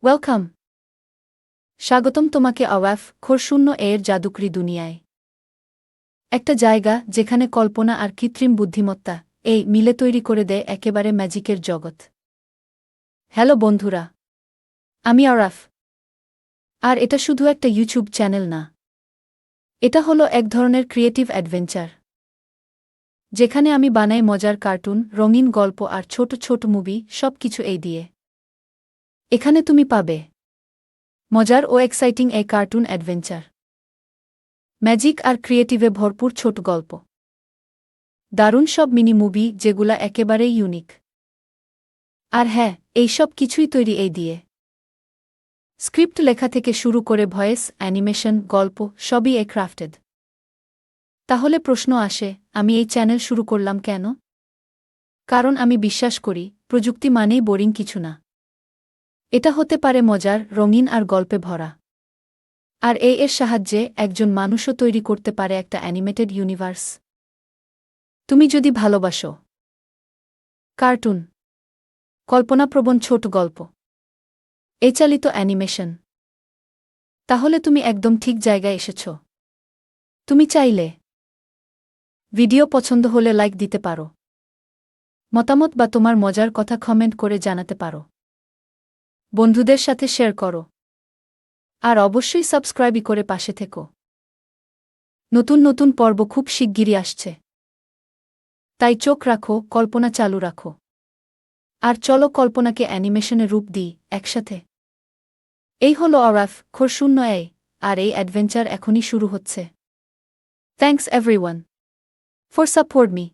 Welcome. স্বাগতম তোমাকে আওয়াফ খোরশূন্য এর জাদুকরি দুনিয়ায়। একটা জায়গা যেখানে কল্পনা আর কৃত্রিম বুদ্ধিমত্তা এই মিলে তৈরি করে দেয় একেবারে ম্যাজিকের জগৎ। হ্যালো বন্ধুরা, আমি আরাফ। আর এটা শুধু একটা ইউটিউব চ্যানেল না, এটা হলো এক ধরনের ক্রিয়েটিভ অ্যাডভেঞ্চার, যেখানে আমি বানাই মজার কার্টুন, রঙিন গল্প আর ছোট ছোট মুভি, সব কিছু এই দিয়ে। এখানে তুমি পাবে মজার ও এক্সাইটিং এই কার্টুন অ্যাডভেঞ্চার, ম্যাজিক আর ক্রিয়েটিভে ভরপুর ছোট গল্প, দারুণ সব মিনি মুভি যেগুলা একেবারেই ইউনিক। আর হ্যাঁ, এই সব কিছুই তৈরি এই দিয়ে। স্ক্রিপ্ট লেখা থেকে শুরু করে ভয়েস, অ্যানিমেশন, গল্প সবই ক্রাফটেড। তাহলে প্রশ্ন আসে, আমি এই চ্যানেল শুরু করলাম কেন? কারণ আমি বিশ্বাস করি, প্রযুক্তি মানেই বোরিং কিছু না। এটা হতে পারে মজার, রঙিন আর গল্পে ভরা। আর এর সাহায্যে একজন মানুষও তৈরি করতে পারে একটা অ্যানিমেটেড ইউনিভার্স। তুমি যদি ভালোবাসো কার্টুন, কল্পনাপ্রবণ ছোট গল্প, চালিত অ্যানিমেশন, তাহলে তুমি একদম ঠিক জায়গায় এসেছ। তুমি চাইলে ভিডিও পছন্দ হলে লাইক দিতে পারো, মতামত বা তোমার মজার কথা কমেন্ট করে জানাতে পারো, বন্ধুদের সাথে শেয়ার করো, আর অবশ্যই সাবস্ক্রাইবই করে পাশে থেকো। নতুন নতুন পর্ব খুব শিগগিরই আসছে, তাই চোখ রাখো, কল্পনা চালু রাখো, আর চলো কল্পনাকে অ্যানিমেশনে রূপ দিই একসাথে। এই হলো আরাফ খোরশূন্য আর এই অ্যাডভেঞ্চার এখনই শুরু হচ্ছে। Thanks everyone for support me.